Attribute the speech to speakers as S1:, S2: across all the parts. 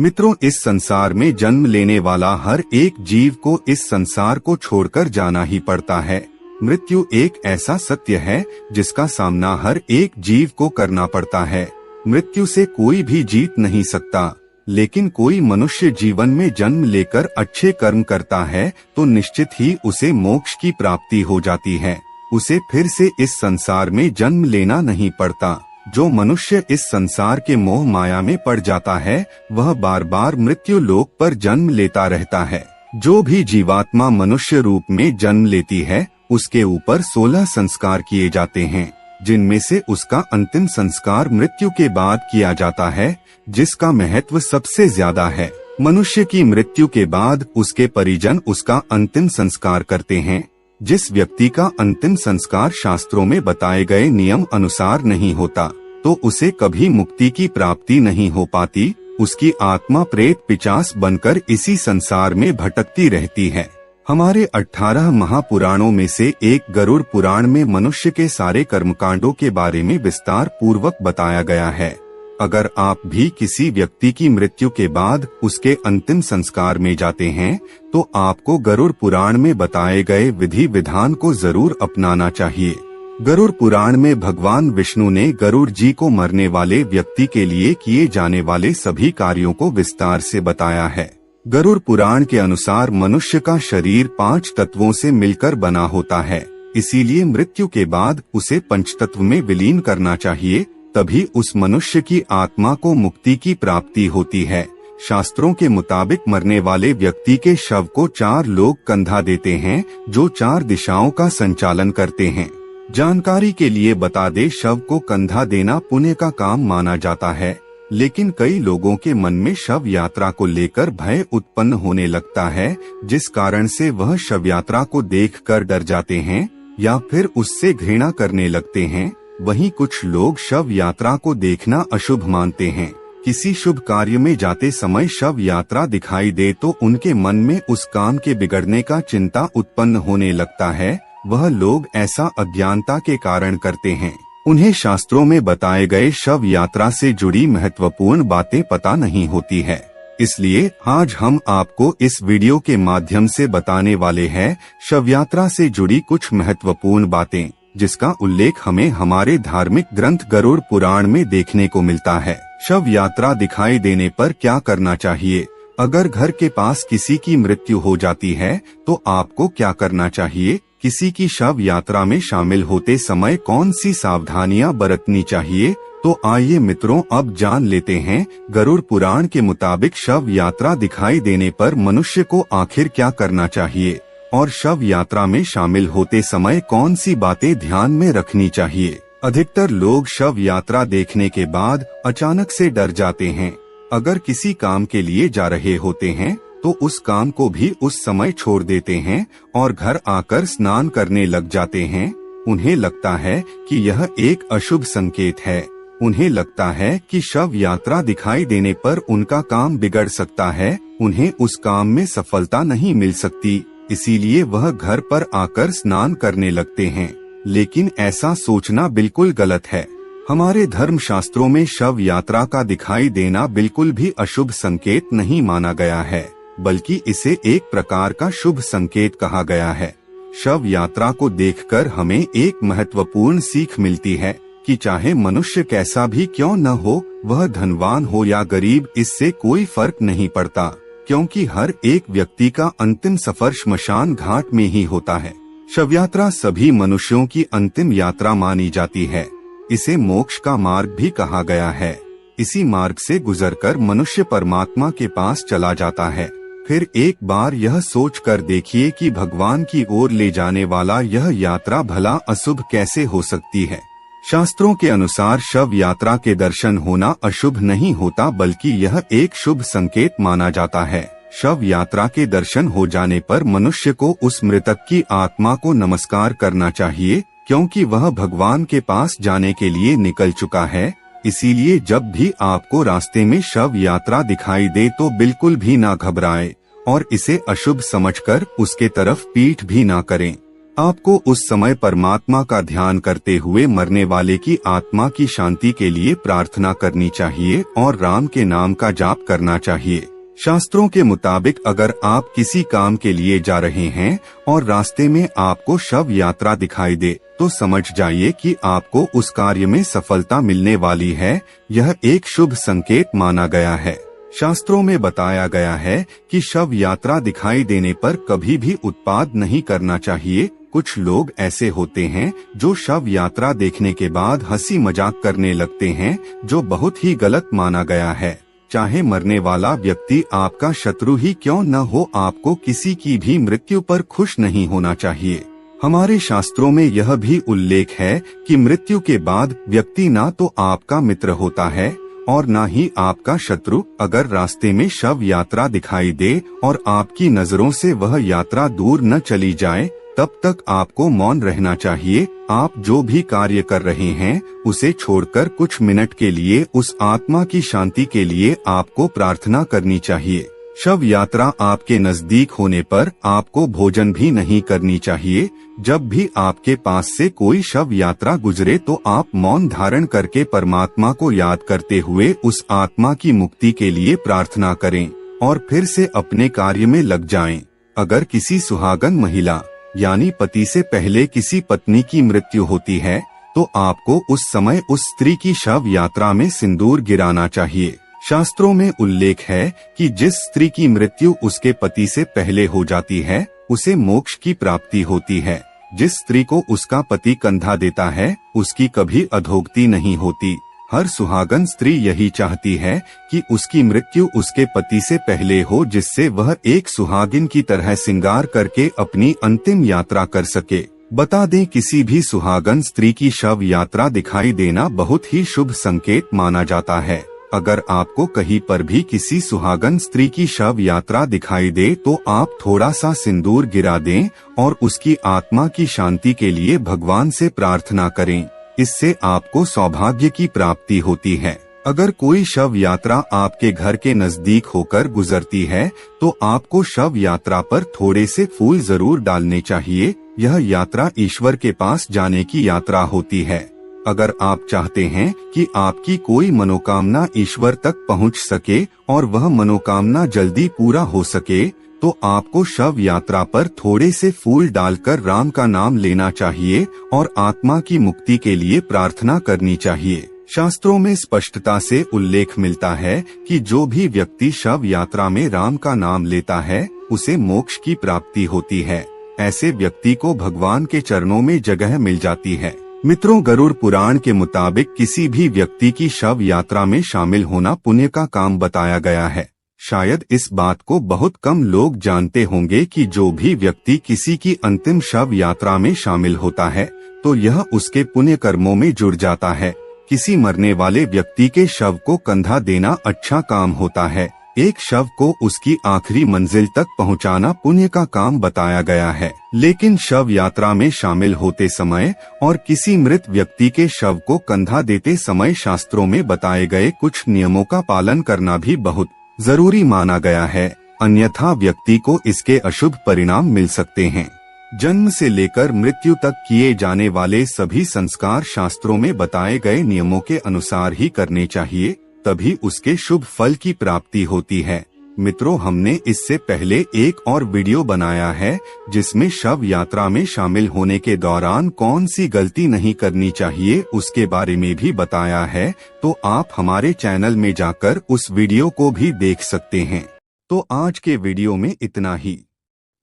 S1: मित्रों, इस संसार में जन्म लेने वाला हर एक जीव को इस संसार को छोड़कर जाना ही पड़ता है। मृत्यु एक ऐसा सत्य है जिसका सामना हर एक जीव को करना पड़ता है। मृत्यु से कोई भी जीत नहीं सकता, लेकिन कोई मनुष्य जीवन में जन्म लेकर अच्छे कर्म करता है तो निश्चित ही उसे मोक्ष की प्राप्ति हो जाती है। उसे फिर से इस संसार में जन्म लेना नहीं पड़ता। जो मनुष्य इस संसार के मोह माया में पड़ जाता है वह बार बार मृत्यु लोक पर जन्म लेता रहता है। जो भी जीवात्मा मनुष्य रूप में जन्म लेती है उसके ऊपर 16 संस्कार किए जाते हैं, जिनमें से उसका अंतिम संस्कार मृत्यु के बाद किया जाता है, जिसका महत्व सबसे ज्यादा है। मनुष्य की मृत्यु के बाद उसके परिजन उसका अंतिम संस्कार करते हैं। जिस व्यक्ति का अंतिम संस्कार शास्त्रों में बताए गए नियम अनुसार नहीं होता तो उसे कभी मुक्ति की प्राप्ति नहीं हो पाती। उसकी आत्मा प्रेत पिशाच बनकर इसी संसार में भटकती रहती है। हमारे 18 महापुराणों में से एक गरुड़ पुराण में मनुष्य के सारे कर्मकांडों के बारे में विस्तार पूर्वक बताया गया है। अगर आप भी किसी व्यक्ति की मृत्यु के बाद उसके अंतिम संस्कार में जाते हैं तो आपको गरुड़ पुराण में बताए गए विधि विधान को जरूर अपनाना चाहिए। गरुड़ पुराण में भगवान विष्णु ने गरुड़ जी को मरने वाले व्यक्ति के लिए किए जाने वाले सभी कार्यों को विस्तार से बताया है। गरुड़ पुराण के अनुसार मनुष्य का शरीर 5 तत्वों से मिलकर बना होता है, इसीलिए मृत्यु के बाद उसे पंचतत्व में विलीन करना चाहिए, तभी उस मनुष्य की आत्मा को मुक्ति की प्राप्ति होती है। शास्त्रों के मुताबिक मरने वाले व्यक्ति के शव को 4 लोग कंधा देते हैं जो 4 दिशाओं का संचालन करते हैं। जानकारी के लिए बता दे, शव को कंधा देना पुण्य का काम माना जाता है, लेकिन कई लोगों के मन में शव यात्रा को लेकर भय उत्पन्न होने लगता है, जिस कारण से वह शव यात्रा को देखकर डर जाते हैं या फिर उससे घृणा करने लगते हैं। वहीं कुछ लोग शव यात्रा को देखना अशुभ मानते हैं। किसी शुभ कार्य में जाते समय शव यात्रा दिखाई दे तो उनके मन में उस काम के बिगड़ने का चिंता उत्पन्न होने लगता है। वह लोग ऐसा अज्ञानता के कारण करते हैं। उन्हें शास्त्रों में बताए गए शव यात्रा से जुड़ी महत्वपूर्ण बातें पता नहीं होती है। इसलिए आज हम आपको इस वीडियो के माध्यम से बताने वाले हैं शव यात्रा से जुड़ी कुछ महत्वपूर्ण बातें, जिसका उल्लेख हमें हमारे धार्मिक ग्रंथ गरुड़ पुराण में देखने को मिलता है। शव यात्रा दिखाई देने पर क्या करना चाहिए? अगर घर के पास किसी की मृत्यु हो जाती है तो आपको क्या करना चाहिए? किसी की शव यात्रा में शामिल होते समय कौन सी सावधानियां बरतनी चाहिए? तो आइए मित्रों, अब जान लेते हैं गरुड़ पुराण के मुताबिक शव यात्रा दिखाई देने पर मनुष्य को आखिर क्या करना चाहिए और शव यात्रा में शामिल होते समय कौन सी बातें ध्यान में रखनी चाहिए। अधिकतर लोग शव यात्रा देखने के बाद अचानक से डर जाते हैं। अगर किसी काम के लिए जा रहे होते हैं तो उस काम को भी उस समय छोड़ देते हैं और घर आकर स्नान करने लग जाते हैं। उन्हें लगता है कि यह एक अशुभ संकेत है। उन्हें लगता है कि शव यात्रा दिखाई देने पर उनका काम बिगड़ सकता है, उन्हें उस काम में सफलता नहीं मिल सकती, इसीलिए वह घर पर आकर स्नान करने लगते हैं। लेकिन ऐसा सोचना बिल्कुल गलत है। हमारे धर्म शास्त्रों में शव यात्रा का दिखाई देना बिल्कुल भी अशुभ संकेत नहीं माना गया है, बल्कि इसे एक प्रकार का शुभ संकेत कहा गया है। शव यात्रा को देखकर हमें एक महत्वपूर्ण सीख मिलती है कि चाहे मनुष्य कैसा भी क्यों न हो, वह धनवान हो या गरीब, इससे कोई फर्क नहीं पड़ता, क्योंकि हर एक व्यक्ति का अंतिम सफर श्मशान घाट में ही होता है। शव यात्रा सभी मनुष्यों की अंतिम यात्रा मानी जाती है। इसे मोक्ष का मार्ग भी कहा गया है। इसी मार्ग से गुजरकर मनुष्य परमात्मा के पास चला जाता है। फिर एक बार यह सोच कर देखिए कि भगवान की ओर ले जाने वाला यह यात्रा भला अशुभ कैसे हो सकती है। शास्त्रों के अनुसार शव यात्रा के दर्शन होना अशुभ नहीं होता, बल्कि यह एक शुभ संकेत माना जाता है। शव यात्रा के दर्शन हो जाने पर मनुष्य को उस मृतक की आत्मा को नमस्कार करना चाहिए, क्योंकि वह भगवान के पास जाने के लिए निकल चुका है। इसीलिए जब भी आपको रास्ते में शव यात्रा दिखाई दे तो बिल्कुल भी ना घबराएं और इसे अशुभ समझकर उसके तरफ पीठ भी ना करें। आपको उस समय परमात्मा का ध्यान करते हुए मरने वाले की आत्मा की शांति के लिए प्रार्थना करनी चाहिए और राम के नाम का जाप करना चाहिए। शास्त्रों के मुताबिक अगर आप किसी काम के लिए जा रहे हैं और रास्ते में आपको शव यात्रा दिखाई दे तो समझ जाइए कि आपको उस कार्य में सफलता मिलने वाली है। यह एक शुभ संकेत माना गया है। शास्त्रों में बताया गया है कि शव यात्रा दिखाई देने पर कभी भी उत्पाद नहीं करना चाहिए। कुछ लोग ऐसे होते हैं जो शव यात्रा देखने के बाद हंसी मजाक करने लगते हैं, जो बहुत ही गलत माना गया है। चाहे मरने वाला व्यक्ति आपका शत्रु ही क्यों न हो, आपको किसी की भी मृत्यु पर खुश नहीं होना चाहिए। हमारे शास्त्रों में यह भी उल्लेख है कि मृत्यु के बाद व्यक्ति ना तो आपका मित्र होता है और ना ही आपका शत्रु। अगर रास्ते में शव यात्रा दिखाई दे और आपकी नजरों से वह यात्रा दूर न चली जाए, तब तक आपको मौन रहना चाहिए। आप जो भी कार्य कर रहे हैं उसे छोड़कर कुछ मिनट के लिए उस आत्मा की शांति के लिए आपको प्रार्थना करनी चाहिए। शव यात्रा आपके नजदीक होने पर आपको भोजन भी नहीं करनी चाहिए। जब भी आपके पास से कोई शव यात्रा गुजरे तो आप मौन धारण करके परमात्मा को याद करते हुए उस आत्मा की मुक्ति के लिए प्रार्थना करें और फिर से अपने कार्य में लग जाएं। अगर किसी सुहागन महिला यानी पति से पहले किसी पत्नी की मृत्यु होती है तो आपको उस समय उस स्त्री की शव यात्रा में सिंदूर गिराना चाहिए। शास्त्रों में उल्लेख है कि जिस स्त्री की मृत्यु उसके पति से पहले हो जाती है उसे मोक्ष की प्राप्ति होती है। जिस स्त्री को उसका पति कंधा देता है उसकी कभी अधोगति नहीं होती। हर सुहागन स्त्री यही चाहती है कि उसकी मृत्यु उसके पति से पहले हो, जिससे वह एक सुहागिन की तरह श्रृंगार करके अपनी अंतिम यात्रा कर सके। बता दें, किसी भी सुहागन स्त्री की शव यात्रा दिखाई देना बहुत ही शुभ संकेत माना जाता है। अगर आपको कहीं पर भी किसी सुहागन स्त्री की शव यात्रा दिखाई दे तो आप थोड़ा सा सिंदूर गिरा दें और उसकी आत्मा की शांति के लिए भगवान से प्रार्थना करें। इससे आपको सौभाग्य की प्राप्ति होती है। अगर कोई शव यात्रा आपके घर के नजदीक होकर गुजरती है तो आपको शव यात्रा पर थोड़े से फूल जरूर डालने चाहिए। यह यात्रा ईश्वर के पास जाने की यात्रा होती है। अगर आप चाहते हैं कि आपकी कोई मनोकामना ईश्वर तक पहुंच सके और वह मनोकामना जल्दी पूरा हो सके तो आपको शव यात्रा पर थोड़े से फूल डालकर राम का नाम लेना चाहिए और आत्मा की मुक्ति के लिए प्रार्थना करनी चाहिए। शास्त्रों में स्पष्टता से उल्लेख मिलता है कि जो भी व्यक्ति शव यात्रा में राम का नाम लेता है उसे मोक्ष की प्राप्ति होती है। ऐसे व्यक्ति को भगवान के चरणों में जगह मिल जाती है। मित्रों, गरुड़ पुराण के मुताबिक किसी भी व्यक्ति की शव यात्रा में शामिल होना पुण्य का काम बताया गया है। शायद इस बात को बहुत कम लोग जानते होंगे कि जो भी व्यक्ति किसी की अंतिम शव यात्रा में शामिल होता है तो यह उसके पुण्य कर्मों में जुड़ जाता है। किसी मरने वाले व्यक्ति के शव को कंधा देना अच्छा काम होता है। एक शव को उसकी आखिरी मंजिल तक पहुंचाना पुण्य का काम बताया गया है। लेकिन शव यात्रा में शामिल होते समय और किसी मृत व्यक्ति के शव को कंधा देते समय शास्त्रों में बताए गए कुछ नियमों का पालन करना भी बहुत जरूरी माना गया है, अन्यथा व्यक्ति को इसके अशुभ परिणाम मिल सकते हैं। जन्म से लेकर मृत्यु तक किए जाने वाले सभी संस्कार शास्त्रों में बताए गए नियमों के अनुसार ही करने चाहिए, तभी उसके शुभ फल की प्राप्ति होती है। मित्रों, हमने इससे पहले एक और वीडियो बनाया है जिसमें शव यात्रा में शामिल होने के दौरान कौन सी गलती नहीं करनी चाहिए उसके बारे में भी बताया है, तो आप हमारे चैनल में जाकर उस वीडियो को भी देख सकते हैं। तो आज के वीडियो में इतना ही।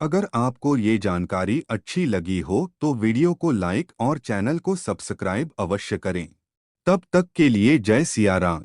S1: अगर आपको ये जानकारी अच्छी लगी हो तो वीडियो को लाइक और चैनल को सब्सक्राइब अवश्य करें। तब तक के लिए जय सिया राम।